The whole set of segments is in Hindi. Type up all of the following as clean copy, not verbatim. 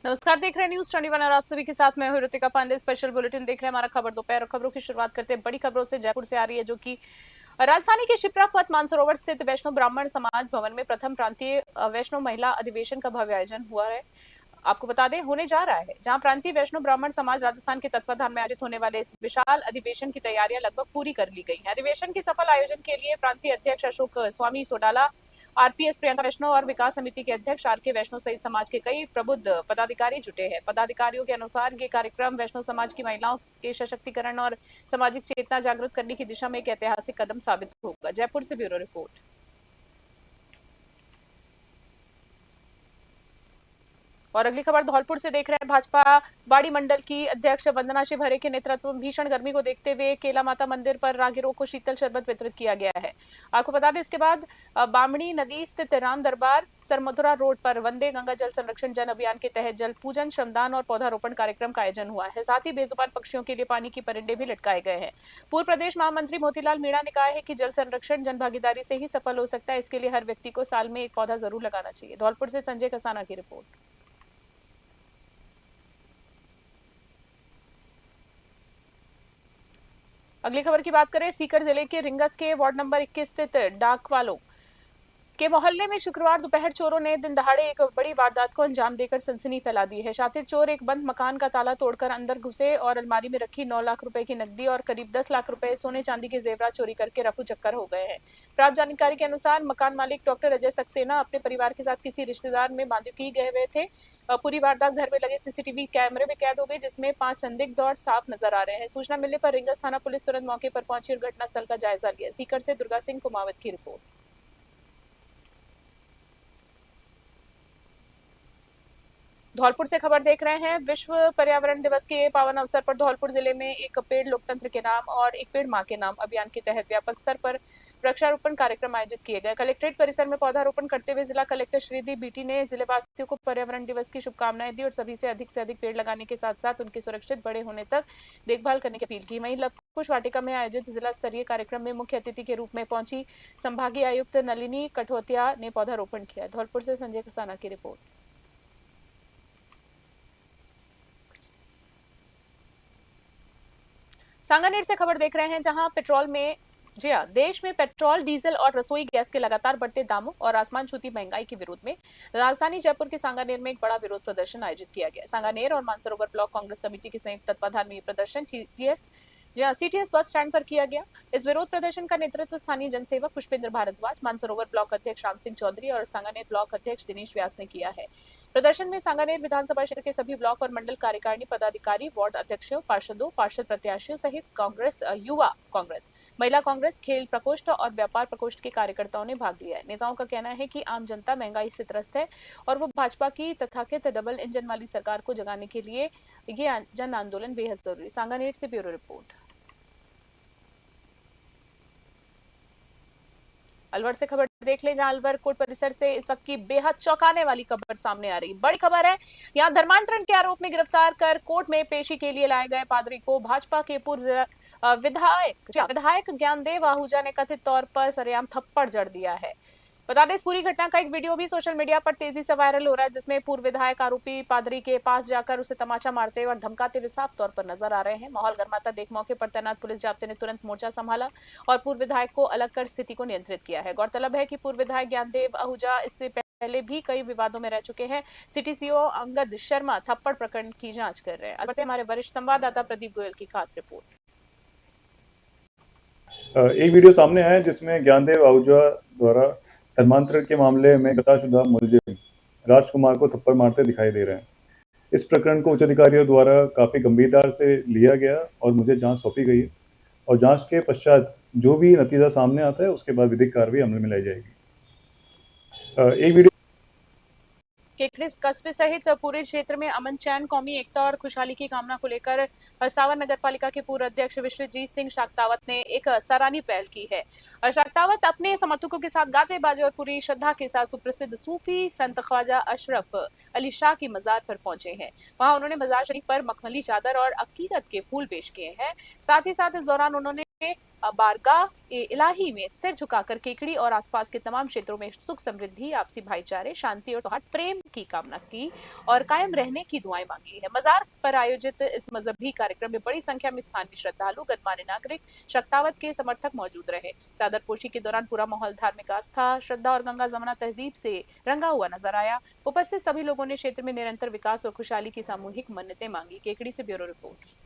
नमस्कार, देख रहे हैं न्यूज 21 और आप सभी के साथ मैं हूं ऋतिका पांडे। स्पेशल बुलेटिन देख रहे हैं हमारा खबर दोपहर। खबरों की शुरुआत करते हैं बड़ी खबरों से। जयपुर से आ रही है, जो कि राजधानी के शिप्रा पथ मानसरोवर स्थित वैष्णव ब्राह्मण समाज भवन में प्रथम प्रांतीय वैष्णव महिला अधिवेशन का भव्य आयोजन हुआ है। आपको बता दें होने जा रहा है, जहां प्रांतीय वैष्णव ब्राह्मण समाज राजस्थान के तत्वाधान में आयोजित होने वाले इस विशाल अधिवेशन की तैयारियां लगभग पूरी कर ली गई हैं। अधिवेशन के सफल आयोजन के लिए प्रांतीय अध्यक्ष अशोक स्वामी सोडाला, आरपीएस प्रियंका वैष्णव और विकास समिति के अध्यक्ष आरके वैष्णव सहित समाज के कई प्रबुद्ध पदाधिकारी जुटे हैं। पदाधिकारियों के अनुसार ये कार्यक्रम वैष्णव समाज की महिलाओं के सशक्तिकरण और सामाजिक चेतना जागृत करने की दिशा में एक ऐतिहासिक कदम साबित होगा। जयपुर से ब्यूरो रिपोर्ट। और अगली खबर धौलपुर से देख रहे हैं। भाजपा बाड़ी मंडल की अध्यक्ष वंदना शिवहरे के नेतृत्व में भीषण गर्मी को देखते हुए केला माता मंदिर पर राहगीरों को शीतल शरबत वितरित किया गया है। आपको बता दें, इसके बाद बामणी नदी स्थित राम दरबार सरमधुरा रोड पर वंदे गंगा जल संरक्षण जन अभियान के तहत जल पूजन, श्रमदान और पौधारोपण कार्यक्रम का आयोजन हुआ है। साथ ही बेजुबान पक्षियों के लिए पानी की परिंदे भी लटकाए गए हैं। पूर्व प्रदेश महामंत्री मोतीलाल मीणा ने कहा है कि जल संरक्षण जन भागीदारी से ही सफल हो सकता है। इसके लिए हर व्यक्ति को साल में एक पौधा जरूर लगाना चाहिए। धौलपुर से संजय कसाना की रिपोर्ट। अगली खबर की बात करें, सीकर जिले के रिंगस के वार्ड नंबर 21 स्थित डाकवालों के मोहल्ले में शुक्रवार दोपहर चोरों ने दिन दहाड़े एक बड़ी वारदात को अंजाम देकर सनसनी फैला दी है। शातिर चोर एक बंद मकान का ताला तोड़कर अंदर घुसे और अलमारी में रखी 9 लाख रुपए की नकदी और करीब 10 लाख रुपए सोने चांदी के जेवरात चोरी करके रफू चक्कर हो गए हैं। प्राप्त जानकारी के अनुसार मकान मालिक डॉक्टर अजय सक्सेना अपने परिवार के साथ किसी रिश्तेदार में बांधुकी गए हुए थे। पूरी वारदात घर में लगे सीसीटीवी कैमरे में कैद हो गई, जिसमें 5 संदिग्ध और साफ नजर आ रहे हैं। सूचना मिलने पर रिंगस थाना पुलिस तुरंत मौके पर पहुंची और घटनास्थल का जायजा लिया। सीकर से दुर्गा सिंह कुमावत की रिपोर्ट। धौलपुर से खबर देख रहे हैं। विश्व पर्यावरण दिवस के पावन अवसर पर धौलपुर जिले में एक पेड़ लोकतंत्र के नाम और एक पेड़ मां के नाम अभियान के तहत व्यापक स्तर पर वृक्षारोपण कार्यक्रम आयोजित किए गए। कलेक्ट्रेट परिसर में पौधारोपण करते हुए जिला कलेक्टर श्रीदी बीटी ने जिलेवासियों को पर्यावरण दिवस की शुभकामनाएं दी और सभी से अधिक पेड़ लगाने के साथ साथ उनकी सुरक्षित बड़े होने तक देखभाल करने की अपील की। वहीं लवकुश वाटिका में आयोजित जिला स्तरीय कार्यक्रम में मुख्य अतिथि के रूप में पहुंची संभागीय आयुक्त नलिनी कठोतिया ने पौधारोपण किया। धौलपुर से संजय कसाना की रिपोर्ट। सांगानेर से खबर देख रहे हैं, जहां पेट्रोल में जी हाँ, देश में पेट्रोल, डीजल और रसोई गैस के लगातार बढ़ते दामों और आसमान छूती महंगाई के विरोध में राजधानी जयपुर के सांगानेर में एक बड़ा विरोध प्रदर्शन आयोजित किया गया। सांगानेर और मानसरोवर ब्लॉक कांग्रेस कमेटी के संयुक्त तत्वाधान में ये प्रदर्शन सीटीएस बस स्टैंड पर किया गया। इस विरोध प्रदर्शन का नेतृत्व स्थानीय जनसेवक पुष्पेंद्र भारद्वाज, मानसरोवर ब्लॉक अध्यक्ष राम सिंह चौधरी और सांगानेर ब्लॉक अध्यक्ष दिनेश व्यास ने किया है। प्रदर्शन में सांगानेर विधानसभा क्षेत्र के सभी ब्लॉक और मंडल कार्यकारिणी पदाधिकारी, वार्ड अध्यक्षों, पार्षदों, पार्षद प्रत्याशियों सहित कांग्रेस, युवा कांग्रेस, महिला कांग्रेस, खेल प्रकोष्ठ और व्यापार प्रकोष्ठ के कार्यकर्ताओं ने भाग लिया है। नेताओं का कहना है कि आम जनता महंगाई से त्रस्त है और वो भाजपा की तथाकथित डबल इंजन वाली सरकार को जगाने के लिए ये जन आंदोलन बेहद जरूरी। सांगानेर से ब्यूरो रिपोर्ट। अलवर से खबर देख ले, जहां अलवर कोर्ट परिसर से इस वक्त की बेहद चौंकाने वाली खबर सामने आ रही। बड़ी खबर है, यहां धर्मांतरण के आरोप में गिरफ्तार कर कोर्ट में पेशी के लिए लाए गए पादरी को भाजपा के पूर्व विधायक ज्ञानदेव आहूजा ने कथित तौर पर सरेआम थप्पड़ जड़ दिया है। बता दें, इस पूरी घटना का एक वीडियो भी सोशल मीडिया पर तेजी से वायरल हो रहा है, जिसमें पूर्व विधायक आरोपी पादरी के पास जाकर उसे तमाचा मारते और धमकाते हुए साफ तौर पर नजर आ रहे हैं। माहौल गर्माता देख मौके पर तैनात पुलिस जाब्ते ने तुरंत मोर्चा संभाला और पूर्व विधायक को अलग कर स्थिति को नियंत्रित किया है। गौरतलब है कि पूर्व विधायक ज्ञानदेव आहूजा इससे पहले भी कई विवादों में रह चुके हैं। सिटी सीओ अंगद शर्मा थप्पड़ प्रकरण की जांच कर रहे हैं। अलवर से हमारे वरिष्ठ संवाददाता प्रदीप गोयल की खास रिपोर्ट। एक वीडियो सामने आया जिसमें ज्ञानदेव आहूजा द्वारा धर्मांतरण के मामले में गताशुदा मुलजिम राजकुमार को थप्पड़ मारते दिखाई दे रहे हैं। इस प्रकरण को उच्च अधिकारियों द्वारा काफ़ी गंभीरता से लिया गया और मुझे जांच सौंपी गई है और जांच के पश्चात जो भी नतीजा सामने आता है उसके बाद विधिक कार्रवाई अमल में लाई जाएगी। एक वीडियो केकड़ी कस्बे सहित पूरे क्षेत्र में अमन, चैन, कौमी एकता और खुशहाली की कामना को लेकर सावर नगर पालिका के पूर्व अध्यक्ष विश्वजीत सिंह शाक्तावत ने एक सराहनीय पहल की है। शाक्तावत अपने समर्थकों के साथ गाजे बाजे और पूरी श्रद्धा के साथ सुप्रसिद्ध सूफी संत ख्वाजा अशरफ अली शाह की मजार पर पहुंचे हैं। वहां उन्होंने मजार शरीफ पर मखमली चादर और अकीकत के फूल पेश किए हैं। साथ ही साथ इस दौरान उन्होंने बारगाह इलाही में सिर झुकाकर केकड़ी और आसपास के तमाम क्षेत्रों में सुख समृद्धि, आपसी भाईचारे, शांति और सौहार्द प्रेम की कामना की और कायम रहने की दुआएं मांगी है। मजार पर आयोजित इस मजहबी कार्यक्रम में बड़ी संख्या में स्थानीय श्रद्धालु, गणमान्य नागरिक, शक्तावत के समर्थक मौजूद रहे। चादर पोशी के दौरान पूरा माहौल धार्मिक आस्था, श्रद्धा और गंगा जमुना तहजीब से रंगा हुआ नजर आया। उपस्थित सभी लोगों ने क्षेत्र में निरंतर विकास और खुशहाली की सामूहिक मन्नतें मांगी। केकड़ी से ब्यूरो रिपोर्ट।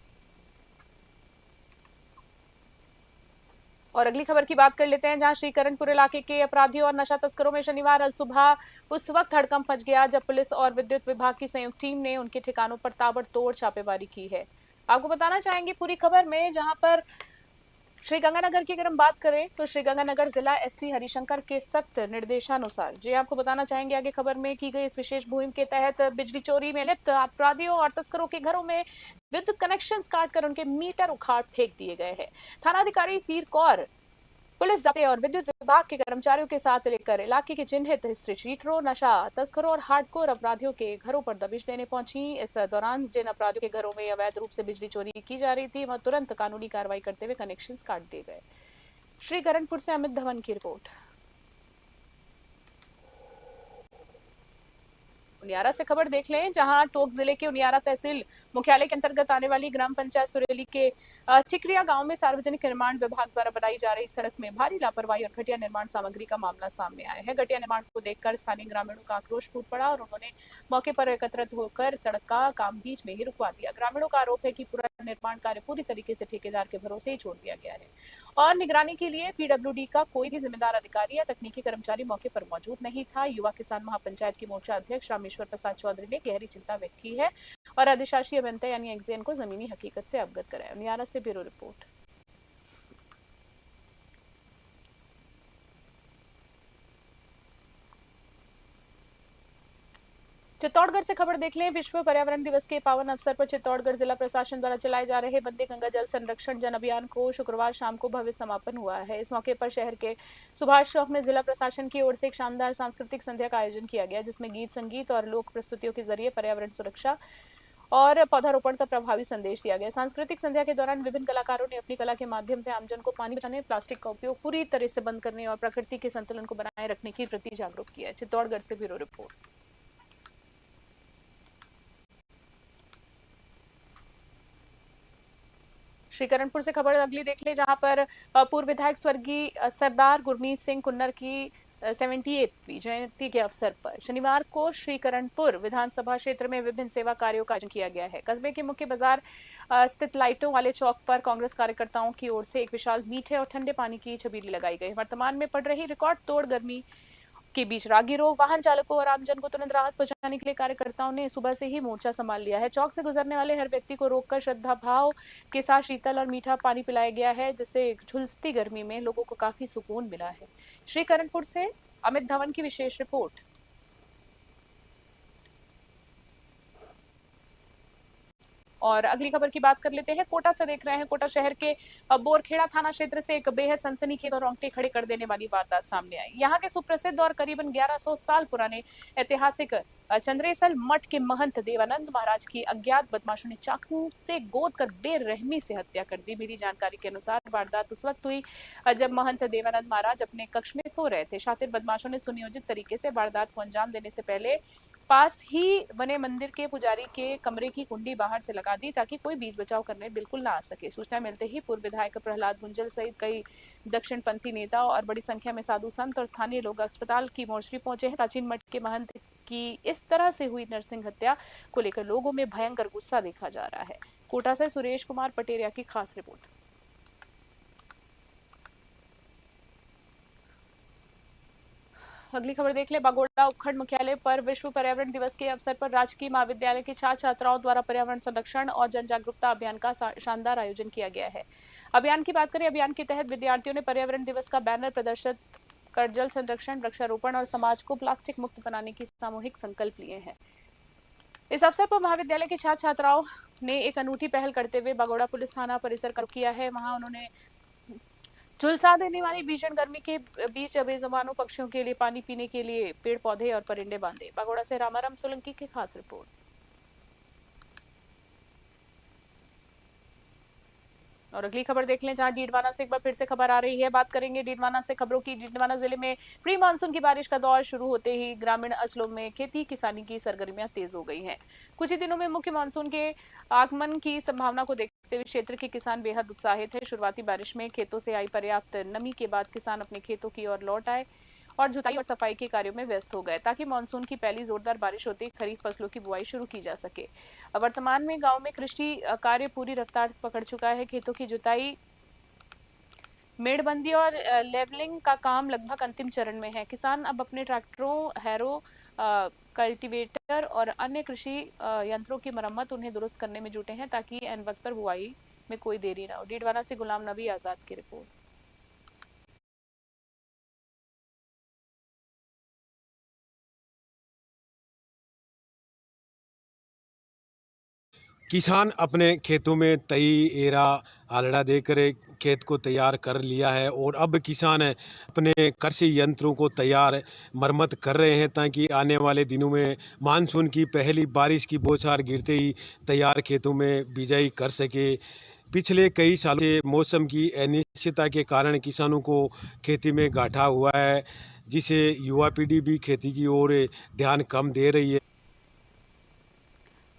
और अगली खबर की बात कर लेते हैं, जहां श्रीकरणपुर इलाके के अपराधियों और नशा तस्करों में शनिवार अल सुबह उस वक्त हड़कंप मच गया जब पुलिस और विद्युत विभाग की संयुक्त टीम ने उनके ठिकानों पर ताबड़तोड़ छापेमारी की है। आपको बताना चाहेंगे पूरी खबर में, जहां पर श्रीगंगानगर की अगर हम बात करें तो श्रीगंगानगर जिला एसपी हरिशंकर के सख्त निर्देशानुसार, जी आपको बताना चाहेंगे आगे खबर में की गई इस विशेष मुहिम के तहत बिजली चोरी में लिप्त अपराधियों और तस्करों के घरों में विद्युत कनेक्शंस काटकर उनके मीटर उखाड़ फेंक दिए गए हैं। थानाधिकारी सीर कौर पुलिस दस्ते और विद्युत विभाग के कर्मचारियों के साथ लेकर इलाके के चिन्हित स्ट्रीटरों, नशा तस्करों और हार्डकोर अपराधियों के घरों पर दबिश देने पहुंची। इस दौरान जिन अपराधियों के घरों में अवैध रूप से बिजली चोरी की जा रही थी, वह तुरंत कानूनी कार्रवाई करते हुए कनेक्शंस काट दिए गए। श्रीकरणपुर से अमित धवन की रिपोर्ट। उनियारा से खबर देख लें, जहां टोंक जिले के उनियारा तहसील मुख्यालय के अंतर्गत आने वाली ग्राम पंचायत सुरेली के चिकरिया गांव में सार्वजनिक निर्माण विभाग द्वारा बनाई जा रही सड़क में भारी लापरवाही और घटिया निर्माण सामग्री का मामला सामने आया है। घटिया निर्माण को देखकर स्थानीय ग्रामीणों का आक्रोश फूट पड़ा और उन्होंने मौके पर एकत्रित होकर सड़क का काम बीच में ही रुकवा दिया। ग्रामीणों का आरोप है कि पूरा निर्माण कार्य पूरी तरीके से ठेकेदार के भरोसे ही छोड़ दिया गया है और निगरानी के लिए पीडब्ल्यूडी का कोई भी जिम्मेदार अधिकारी या तकनीकी कर्मचारी मौके पर मौजूद नहीं था। युवा किसान महापंचायत के मोर्चा अध्यक्ष रामेश्वर प्रसाद चौधरी ने गहरी चिंता व्यक्त की है और अधिशासी अभियंता यानी एक्जेन को जमीनी हकीकत से अवगत कराया। उनियारा से ब्यूरो रिपोर्ट। चित्तौड़गढ़ से खबर देख लें, विश्व पर्यावरण दिवस के पावन अवसर पर चित्तौड़गढ़ जिला प्रशासन द्वारा चलाए जा रहे वंदे गंगा जल संरक्षण जन अभियान को शुक्रवार शाम को भव्य समापन हुआ है। इस मौके पर शहर के सुभाष चौक में जिला प्रशासन की ओर से एक शानदार सांस्कृतिक संध्या का आयोजन किया गया, जिसमें गीत, संगीत और लोक प्रस्तुतियों के जरिए पर्यावरण सुरक्षा और पौधारोपण का प्रभावी संदेश दिया गया। सांस्कृतिक संध्या के दौरान विभिन्न कलाकारों ने अपनी कला के माध्यम से आमजन को पानी बचाने, प्लास्टिक का उपयोग पूरी तरह से बंद करने और प्रकृति के संतुलन को बनाए रखने के प्रति जागरूक किया। चित्तौड़गढ़ से ब्यूरो रिपोर्ट। श्रीकरणपुर से खबर अगली देख ले, जहां पर पूर्व विधायक स्वर्गीय सरदार गुरमीत सिंह कुन्नर की 78वीं जयंती के अवसर पर शनिवार को श्रीकरणपुर विधानसभा क्षेत्र में विभिन्न सेवा कार्यों का आयोजन किया गया है। कस्बे के मुख्य बाजार स्थित लाइटों वाले चौक पर कांग्रेस कार्यकर्ताओं की ओर से एक विशाल मीठे और ठंडे पानी की छबीली लगाई गई। वर्तमान में पड़ रही रिकॉर्ड तोड़ गर्मी के बीच राहगीरों, वाहन चालकों और आमजन को तुरंत राहत पहुंचाने के लिए कार्यकर्ताओं ने सुबह से ही मोर्चा संभाल लिया है। चौक से गुजरने वाले हर व्यक्ति को रोककर श्रद्धा भाव के साथ शीतल और मीठा पानी पिलाया गया है, जिससे झुलसती गर्मी में लोगों को काफी सुकून मिला है। श्रीकरणपुर से अमित धवन की विशेष रिपोर्ट। और अगली खबर की बात कर लेते हैं, कोटा से देख रहे हैं। कोटा शहर के बोरखेड़ा थाना क्षेत्र से एक बेहद सनसनीखेज और रोंगटे खड़े कर देने वाली वारदात सामने आई। यहाँ के सुप्रसिद्ध और करीबन 1100 साल पुराने ऐतिहासिक चंद्रेसल मठ के महंत देवानंद महाराज की अज्ञात बदमाशों ने चाकू से गोद कर बेरहमी से हत्या कर दी। मेरी जानकारी के अनुसार वारदात उस वक्त हुई जब महंत देवानंद महाराज अपने कक्ष में सो रहे थे। शातिर बदमाशों ने सुनियोजित तरीके से वारदात को अंजाम देने से पहले पास ही बने मंदिर के पुजारी के कमरे की कुंडी बाहर से लगा दी ताकि कोई बीच बचाव करने बिल्कुल ना आ सके। सूचना मिलते ही पूर्व विधायक प्रहलाद गुंजल सहित कई दक्षिणपंथी नेता और बड़ी संख्या में साधु संत और स्थानीय लोग अस्पताल की मोर्चरी पहुंचे हैं। प्राचीन मठ के महंत की इस तरह से हुई नरसिंह हत्या को लेकर लोगों में भयंकर गुस्सा देखा जा रहा है। कोटा से सुरेश कुमार पटेरिया की खास रिपोर्ट। अगली खबर देख ले, बागोड़ा उपखंड मुख्यालय पर विश्व पर्यावरण दिवस के अवसर पर राजकीय महाविद्यालय के छात्र छात्राओं द्वारा पर्यावरण संरक्षण और जन जागरूकता अभियान का शानदार आयोजन किया गया है। अभियान की बात करें, अभियान के तहत विद्यार्थियों ने पर्यावरण दिवस का बैनर प्रदर्शित कर जल संरक्षण, वृक्षारोपण और समाज को प्लास्टिक मुक्त बनाने की सामूहिक संकल्प लिए हैं। इस अवसर पर महाविद्यालय के छात्र छात्राओं ने एक अनूठी पहल करते हुए बागोड़ा पुलिस थाना परिसर का किया है। वहां उन्होंने झुलसा देने वाली भीषण गर्मी के बीच बेजुबानों पक्षियों के लिए पानी पीने के लिए पेड़ पौधे और परिंदे बांधे। बागोड़ा से रामाराम सोलंकी की खास रिपोर्ट। और अगली खबर देख लें, जहां डीडवाना से एक बार फिर से खबर आ रही है। बात करेंगे डीडवाना से खबरों की। डीडवाना जिले में प्री मानसून की बारिश का दौर शुरू होते ही ग्रामीण अंचलों में खेती किसानी की सरगर्मियां तेज हो गई हैं। कुछ ही दिनों में मुख्य मानसून के आगमन की संभावना को देखते हुए क्षेत्र के किसान बेहद उत्साहित है। शुरुआती बारिश में खेतों से आई पर्याप्त नमी के बाद किसान अपने खेतों की ओर लौट आए और जुताई और सफाई के कार्यों में व्यस्त हो गए, ताकि मानसून की पहली जोरदार बारिश होते ही खरीफ फसलों की बुआई शुरू की जा सके। वर्तमान में गांव में कृषि कार्य पूरी रफ्तार पकड़ चुका है। खेतों की जुताई, मेड़बंदी और लेवलिंग का काम लगभग अंतिम चरण में है। किसान अब अपने ट्रैक्टरों, हैरो, कल्टीवेटर और अन्य कृषि यंत्रों की मरम्मत, उन्हें दुरुस्त करने में जुटे हैं, ताकि एन वक्त पर बुआई में कोई देरी ना हो। डीडवाना से गुलाम नबी आजाद की रिपोर्ट। किसान अपने खेतों में तई, एरा, आलड़ा देकर खेत को तैयार कर लिया है और अब किसान अपने कृषि यंत्रों को तैयार मरम्मत कर रहे हैं, ताकि आने वाले दिनों में मानसून की पहली बारिश की बौछार गिरते ही तैयार खेतों में बिजाई कर सके। पिछले कई सालों से मौसम की अनिश्चितता के कारण किसानों को खेती में घाटा हुआ है, जिसे युवा पीढ़ी भी खेती की ओर ध्यान कम दे रही है।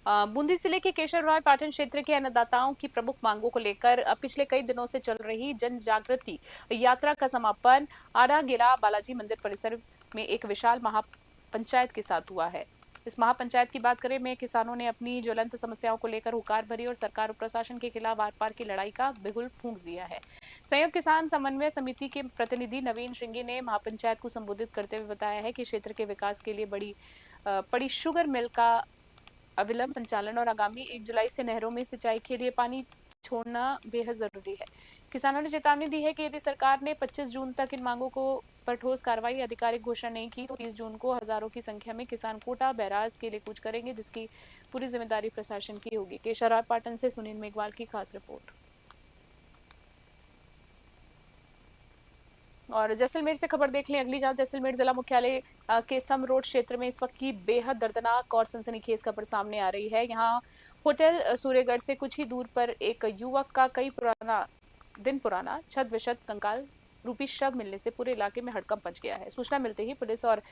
बूंदी जिले के केशवराय पाटन क्षेत्र के अन्नदाताओं की प्रमुख मांगों को लेकर पिछले कई दिनों से चल रही जन जागृति यात्रा का समापन आरागिला बालाजी मंदिर परिसर में एक विशाल महापंचायत के साथ हुआ है। इस महापंचायत की बात करें में किसानों ने अपनी ज्वलंत समस्याओं को लेकर हुकार भरी और सरकार और प्रशासन के खिलाफ आर पार की लड़ाई का बिगुल फूंक दिया है। संयुक्त किसान समन्वय समिति के प्रतिनिधि नवीन श्रृंगी ने महापंचायत को संबोधित करते हुए बताया है कि क्षेत्र के विकास के लिए पड़ी शुगर मिल का अविलंब संचालन और आगामी 1 जुलाई से नहरों में सिंचाई के लिए पानी छोड़ना बेहद जरूरी है। किसानों ने चेतावनी दी है कि यदि सरकार ने 25 जून तक इन मांगों को पर ठोस कार्रवाई आधिकारिक घोषणा नहीं की तो 30 जून को हजारों की संख्या में किसान कोटा बैराज के लिए कूच करेंगे, जिसकी पूरी जिम्मेदारी प्रशासन की होगी। केशवराय पाटन से सुनील मेघवाल की खास रिपोर्ट। और जैसलमेर से खबर देख लें अगली, जहां जैसलमेर जिला मुख्यालय के सम रोड क्षेत्र में इस वक्त की बेहद दर्दनाक और सनसनीखेज खबर सामने आ रही है। यहाँ होटल सूर्यगढ़ से कुछ ही दूर पर एक युवक का कई दिन पुराना छत विशद कंकाल रूपी शव मिलने से पूरे इलाके में हड़कंप मच गया है। सूचना मिलते ही पुलिस और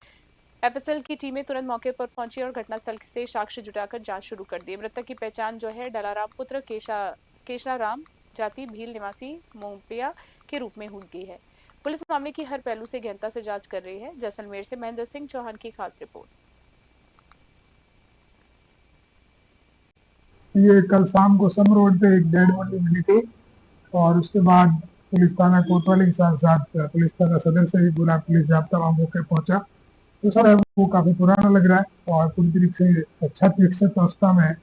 एफएसएल की टीमें तुरंत मौके पर पहुंची और घटनास्थल से साक्ष्य जुटाकर जांच शुरू कर दी। मृतक की पहचान जो है डलाराम पुत्र केशराराम, जाति भील निवासी मोपिया के रूप में हुई गई है। पुलिस मामले की हर पहलू से गहनता से जांच कर रही है। जैसलमेर से महेंद्र सिंह चौहान की खास रिपोर्ट। ये कल शाम को सम रोड पे एक डेड बॉडी मिली थी और उसके बाद पुलिस थाना कोतवाली के साथ साथ पुलिस थाना सदस्य भी पूरा पुलिस जाब्ता वहां मौके पहुंचा। तो सर वो काफी पुराना लग रहा है और पूरी तरीके से छत विकसित अवस्था में है।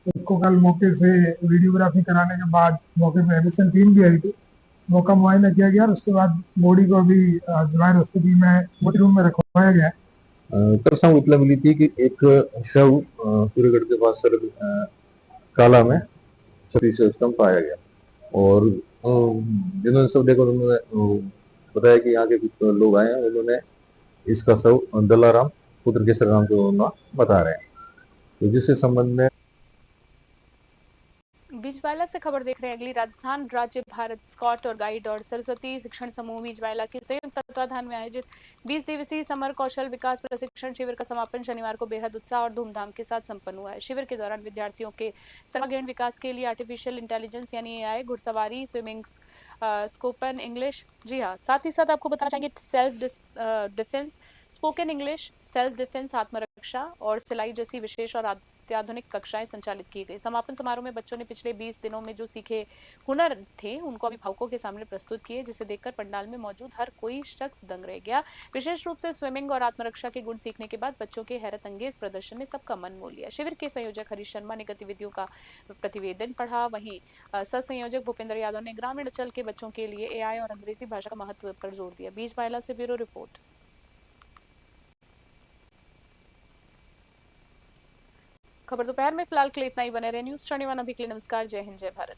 उसको कल मौके से वीडियोग्राफी कराने के बाद मौके पे एफएसएल टीम भी आई थी, मौका मुआयना किया गया और उसके बाद बॉडी को अभी जवाहर हॉस्पिटल में रूम में रखवाया गया। कल शाम इतला मिली थी कि एक शव सूर्यगढ़ के पास सर काला में सतीश स्तंभ पाया गया और जिन्होंने शव देखा उन्होंने बताया कि यहाँ के कुछ लोग आए हैं, उन्होंने इसका शव दलाराम पुत्र केशरराम को बता रहे हैं। तो जिससे संबंध में बीजवाला से खबर देख रहे हैं अगली, राजस्थान राज्य भारत स्काउट और गाइड और सरस्वती शिक्षण समूह बीजवाला के संयुक्त तत्वाधान में आयोजित 20 दिवसीय समर कौशल विकास प्रशिक्षण शिविर का समापन शनिवार को बेहद उत्साह और धूमधाम के साथ संपन्न हुआ है। शिविर के दौरान विद्यार्थियों के सर्वांगीण विकास के लिए आर्टिफिशियल इंटेलिजेंस यानी एआई, घुड़सवारी, स्विमिंग, स्पोकन इंग्लिश, जी हाँ, साथ ही साथ आपको बताना चाहेंगे self defence, spoken English, self defence, आत्मरक्षा और सिलाई जैसी विशेष और अत्याधुनिक कक्षाएं संचालित की गई। समापन समारोह में बच्चों ने पिछले 20 दिनों में जो सीखे हुनर थे उनको अभिभावकों के सामने प्रस्तुत किए, जिसे देखकर पंडाल में मौजूद हर कोई शख्स दंग रह गया। विशेष रूप से स्विमिंग और आत्मरक्षा के गुण सीखने के बाद बच्चों के हैरत अंगेज प्रदर्शन ने सबका मन मोह लिया। शिविर के संयोजक हरीश शर्मा ने गतिविधियों का प्रतिवेदन पढ़ा, वहीं सह संयोजक भूपेंद्र यादव ने ग्रामीण अंचल के बच्चों के लिए एआई और अंग्रेजी भाषा का महत्व पर जोर दिया। बीजवाला से ब्यूरो रिपोर्ट। खबर दोपहर में फिलहाल के लिए इतना ही। बने रहे न्यूज 21 अभी के लिए। नमस्कार, जय हिंद, जय भारत।